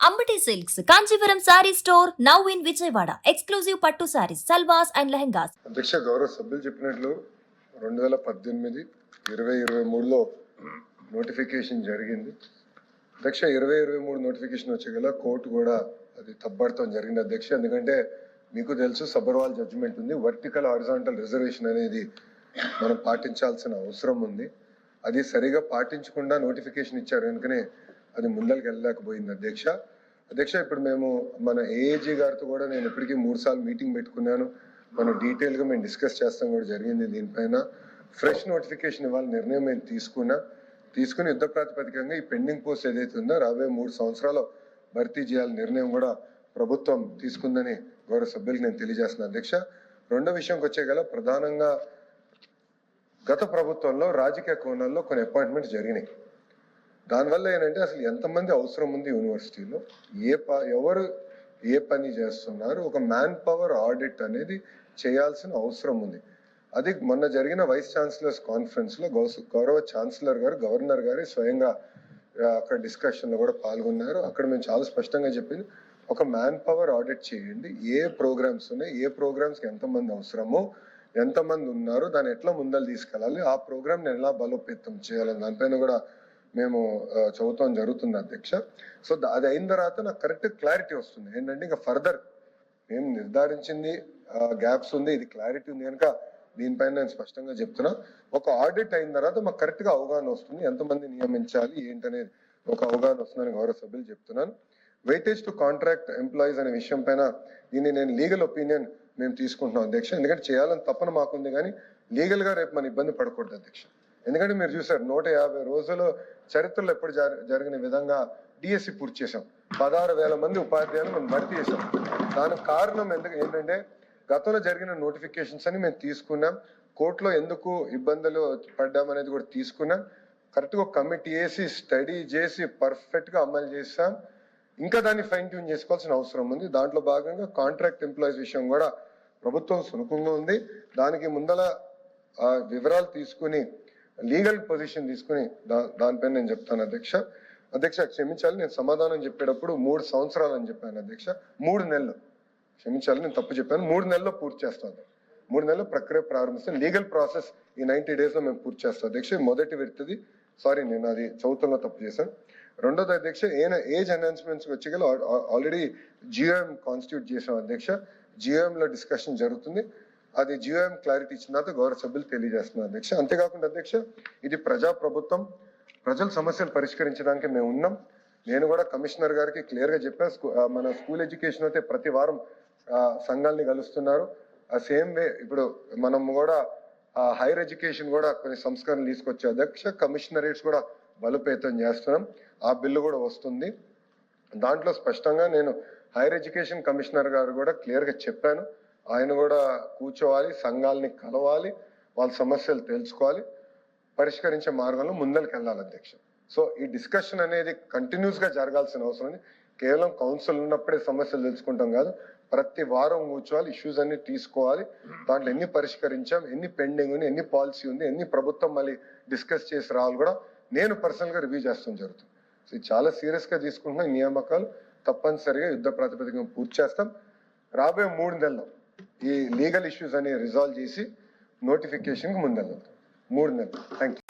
Ambati Silks, Kanchipuram Saree Store, now in Vijayawada. Exclusive Pattu Sarees, Salwas and Lehengas. అధ్యక్ష గౌరవ సభ్యులు చెప్పినట్లు 2018 2023లో notification జరిగింది. అధ్యక్ష 2023 నోటిఫికేషన్ వచ్చేగల కోర్టు కూడా అది తప్పడటం జరిగింది అధ్యక్ష. ఎందుకంటే మీకు తెలుసు సబర్వాల్ జడ్జిమెంట్ ఉంది. వర్టికల్ హారిజాంటల్ రిజర్వేషన్ అనేది మనం పాటించాల్సిన అవసరం ఉంది. అది సరిగా పాటించకుండా నోటిఫికేషన్ ఇచ్చారు కనుకనే అది ముందరికి వెళ్ళలేకపోయింది అధ్యక్ష. ఇప్పుడు మేము మన ఏఏజీ గారితో కూడా నేను ఇప్పటికీ 3 సార్లు మీటింగ్ పెట్టుకున్నాను. మనం డీటెయిల్గా మేము డిస్కస్ చేస్తాం కూడా జరిగింది. దీనిపైన ఫ్రెష్ నోటిఫికేషన్ ఇవ్వాలి నిర్ణయం మేము తీసుకుని యుద్ధ ప్రాతిపదికంగా ఈ పెండింగ్ పోస్ట్ ఏదైతే ఉందో రాబోయే 3 సంవత్సరాలు భర్తీ చేయాలని నిర్ణయం కూడా ప్రభుత్వం తీసుకుందని గౌరవ సభ్యులకు నేను తెలియజేస్తున్నాను అధ్యక్ష. రెండో విషయంకి వచ్చేగల ప్రధానంగా గత ప్రభుత్వంలో రాజకీయ కోణాల్లో కొన్ని అపాయింట్మెంట్స్ జరిగినాయి. దానివల్ల ఏంటంటే అసలు ఎంతమంది అవసరం ఉంది యూనివర్సిటీలో, ఎవరు ఏ పని చేస్తున్నారు, ఒక మ్యాన్ పవర్ ఆడిట్ అనేది చేయాల్సిన అవసరం ఉంది. అది మొన్న జరిగిన వైస్ ఛాన్సలర్స్ కాన్ఫరెన్స్ లో గౌరవ ఛాన్సలర్ గారు గవర్నర్ గారు స్వయంగా అక్కడ డిస్కషన్ లో కూడా పాల్గొన్నారు. అక్కడ మేము చాలా స్పష్టంగా చెప్పింది, ఒక మ్యాన్ పవర్ ఆడిట్ చేయండి, ఏ ప్రోగ్రామ్స్ ఉన్నాయి, ఏ ప్రోగ్రామ్స్ కి ఎంతమంది అవసరమో, ఎంతమంది ఉన్నారు, దాన్ని ఎట్లా ముందలు తీసుకెళ్ళాలి, ఆ ప్రోగ్రామ్ ని ఎలా బలోపేతం చేయాలని దానిపైన కూడా మేము చదువుతాం జరుగుతుంది అధ్యక్ష. సో అది అయిన తర్వాత నాకు కరెక్ట్ క్లారిటీ వస్తుంది. ఏంటంటే ఇంకా ఫర్దర్ మేము నిర్ధారించింది గ్యాప్స్ ఉంది, ఇది క్లారిటీ ఉంది కనుక దీనిపైన నేను స్పష్టంగా చెప్తున్నా. ఒక ఆడిట్ అయిన తర్వాత మాకు కరెక్ట్ గా అవగాహన వస్తుంది, ఎంతమంది నియమించాలి ఏంటనేది ఒక అవగాహన వస్తుందని గౌరవ సభ్యులు చెప్తున్నాను. వెయిటేజ్ టు కాంట్రాక్ట్ ఎంప్లాయీస్ అనే విషయం పైన దీన్ని నేను లీగల్ ఒపీనియన్ మేము తీసుకుంటున్నాం అధ్యక్ష. ఎందుకంటే చేయాలని తప్పన మాకుంది, కానీ లీగల్ గా రేపు మన ఇబ్బంది పడకూడదు అధ్యక్ష. ఎందుకంటే మీరు చూసారు 150 రోజులు చరిత్రలో ఎప్పుడు జరిగిన విధంగా డిఎస్సి పూర్తి చేశాం. 16,000 మంది ఉపాధ్యాయులు మనం భర్తీ చేశాం. దానికి కారణం ఏంటంటే గతంలో జరిగిన నోటిఫికేషన్స్ అని మేము తీసుకున్నాం, కోర్టులో ఎందుకు ఇబ్బందులు పడ్డామనేది కూడా తీసుకున్నాం. కరెక్ట్గా ఒక కమిటీ వేసి స్టడీ చేసి పర్ఫెక్ట్ గా అమలు చేస్తాం. ఇంకా దాన్ని ఫైన్ ట్యూన్ చేసుకోవాల్సిన అవసరం ఉంది. దాంట్లో భాగంగా కాంట్రాక్ట్ ఎంప్లాయీస్ విషయం కూడా ప్రభుత్వం సునుకంగా ఉంది. దానికి ముందల వివరాలు తీసుకుని లీగల్ పొజిషన్ తీసుకుని దానిపైన నేను చెప్తాను అధ్యక్ష క్షమించాలి, నేను సమాధానం చెప్పేటప్పుడు 3 సంవత్సరాలు అని చెప్పాను అధ్యక్ష. 3 నెలలు క్షమించాలి, నేను తప్పు చెప్పాను. 3 నెలల్లో పూర్తి చేస్తాను. 3 నెలల్లో ప్రక్రియ ప్రారంభిస్తాను. లీగల్ ప్రాసెస్ ఈ 90 days లో మేము పూర్తి చేస్తాం అధ్యక్ష. మొదటి వ్యక్తిది సారీ, నేను అది చదువుతున్నా తప్పు చేశాను. రెండోది అధ్యక్ష ఏజ్ ఎన్హాన్స్మెంట్స్ వచ్చి ఆల్రెడీ జియోఎం కాన్స్టిట్యూట్ చేసాం అధ్యక్ష. జియోఎం లో డిస్కషన్ జరుగుతుంది. అది జియోఎం క్లారిటీ ఇచ్చిన తర్వాత గౌరవ సభ్యులు తెలియజేస్తున్నారు అధ్యక్ష. అంతేకాకుండా అధ్యక్ష ఇది ప్రజా ప్రభుత్వం, ప్రజల సమస్యలు పరిష్కరించడానికి మేము ఉన్నాం. నేను కూడా కమిషనర్ గారికి క్లియర్ గా చెప్పా, మన స్కూల్ ఎడ్యుకేషన్ అయితే ప్రతి వారం సంఘాలని కలుస్తున్నారు. ఆ సేమ్ వే ఇప్పుడు మనం కూడా హైయర్ ఎడ్యుకేషన్ కూడా కొన్ని సంస్కరణలు తీసుకొచ్చే అధ్యక్ష. కమిషనరేట్స్ కూడా బలోపేతం చేస్తున్నాం. ఆ బిల్లు కూడా వస్తుంది. దాంట్లో స్పష్టంగా నేను హైయర్ ఎడ్యుకేషన్ కమిషనర్ గారు కూడా క్లియర్ గా చెప్పాను, ఆయన కూడా కూర్చోవాలి, సంఘాలని కలవాలి, వాళ్ళ సమస్యలు తెలుసుకోవాలి, పరిష్కరించే మార్గంలో ముందరికి వెళ్ళాలి అధ్యక్ష. సో ఈ డిస్కషన్ అనేది కంటిన్యూస్ గా జరగాల్సిన అవసరం ఉంది. కేవలం కౌన్సిల్ ఉన్నప్పుడే సమస్యలు తెలుసుకుంటాం కాదు, ప్రతి వారం కూర్చోవాలి, ఇష్యూస్ అన్ని తీసుకోవాలి, దాంట్లో ఎన్ని పరిష్కరించాం, ఎన్ని పెండింగ్ ఉంది, ఎన్ని పాలసీ ఉంది, ఎన్ని ప్రభుత్వం మళ్ళీ డిస్కస్ చేసి రావాలి కూడా నేను పర్సనల్ గా రివ్యూ చేస్తాం జరుగుతుంది. సో ఇది చాలా సీరియస్ గా తీసుకుంటున్నాం. ఈ నియామకాలు తప్పనిసరిగా యుద్ధ ప్రాతిపదికన పూర్తి చేస్తాం. రాబోయే 3 నెలల్లో ఈ లీగల్ ఇష్యూస్ అని రిజాల్వ్ చేసి నోటిఫికేషన్ కి ముందెళ్తాం. 3 నెలలు. Thank you.